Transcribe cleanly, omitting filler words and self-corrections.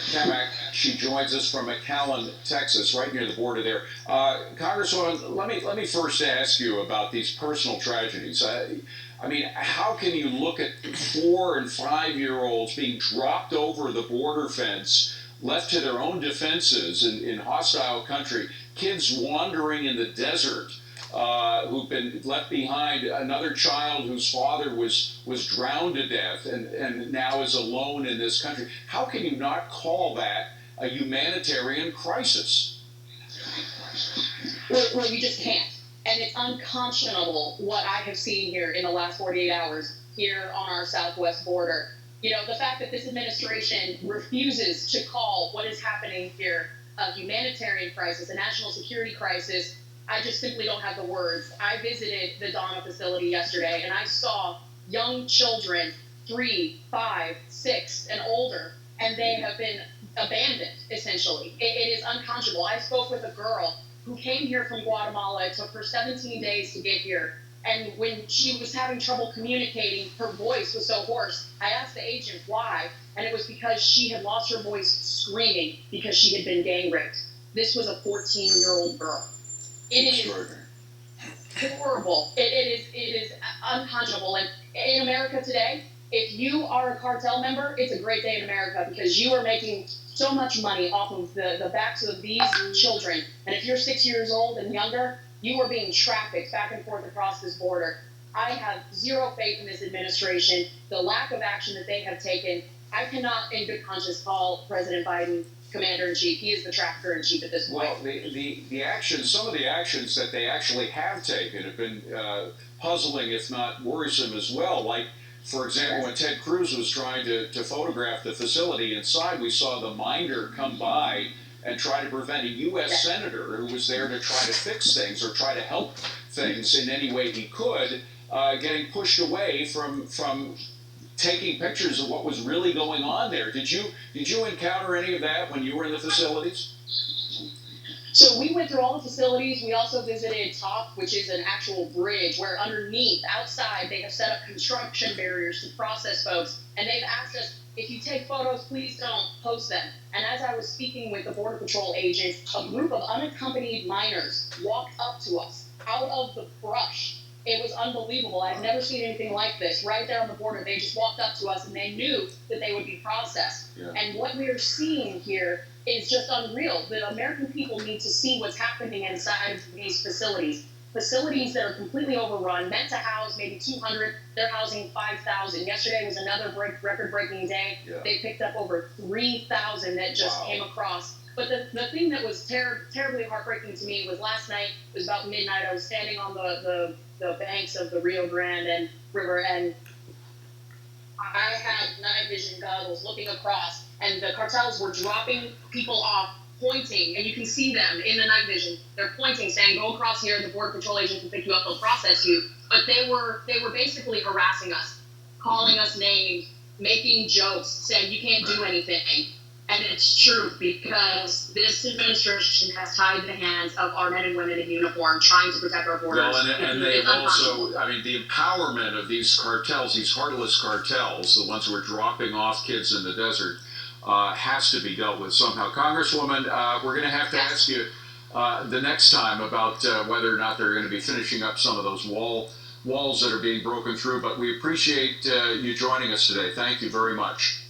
Cammack. She joins us from McAllen, Texas, right near the border there. Congresswoman, let me first ask you about these personal tragedies. I mean, how can you look at 4 and 5 year olds being dropped over the border fence, left to their own defenses in hostile country, kids wandering in the desert, who've been left behind, another child whose father was drowned to death and now is alone in this country? How can you not call that a humanitarian crisis? Well, you just can't. And it's unconscionable what I have seen here in the last 48 hours here on our southwest border. You know, the fact that this administration refuses to call what is happening here a humanitarian crisis, a national security crisis, I just simply don't have the words. I visited the Donna facility yesterday and I saw young children, 3, 5, 6, and older, and they have been abandoned, essentially. It is unconscionable. I spoke with a girl who came here from Guatemala. It took her 17 days to get here. And when she was having trouble communicating, her voice was so hoarse. I asked the agent why, and it was because she had lost her voice screaming because she had been gang raped. This was a 14-year-old girl. It is horrible. It is unconscionable. And in America today, if you are a cartel member, it's a great day in America because you are making so much money off of the backs of these children. And if you're 6 years old and younger, you are being trafficked back and forth across this border. I have zero faith in this administration, the lack of action that they have taken. I cannot, in good conscience, call President Biden commander-in-chief. He is the trafficker-in-chief at this point. Well, the actions, some of the actions that they actually have taken have been puzzling, if not worrisome as well. Like, for example, when Ted Cruz was trying to photograph the facility inside, we saw the minder come by and try to prevent a U.S. senator who was there to try to fix things or try to help things in any way he could, getting pushed away from taking pictures of what was really going on there. Did you encounter any of that when you were in the facilities? So we went through all the facilities. We also visited TOP, which is an actual bridge where underneath, outside, they have set up construction barriers to process folks. And they've asked us, if you take photos, please don't post them. And as I was speaking with the Border Patrol agents, a group of unaccompanied minors walked up to us out of the brush. It was unbelievable. I've never seen anything like this. Right there on the border, they just walked up to us and they knew that they would be processed. Yeah. And what we are seeing here is just unreal. The American people need to see what's happening inside these facilities. Facilities that are completely overrun, meant to house maybe 200, they're housing 5,000. Yesterday was another record-breaking day. Yeah. They picked up over 3,000 that just came across. But the thing that was terribly heartbreaking to me was last night, it was about midnight, I was standing on the banks of the Rio Grande River, and I had night vision goggles looking across, and the cartels were dropping people off, pointing, and you can see them in the night vision. They're pointing, saying, go across here, the Border Patrol agents will pick you up, they'll process you. But they were basically harassing us, calling us names, making jokes, saying you can't do anything. And it's true, because this administration has tied the hands of our men and women in uniform trying to protect our borders. Well, and they've also, I mean, the empowerment of these cartels, these heartless cartels, the ones who are dropping off kids in the desert, has to be dealt with somehow. Congresswoman, we're going to have to ask you the next time about whether or not they're going to be finishing up some of those walls that are being broken through. But we appreciate you joining us today. Thank you very much.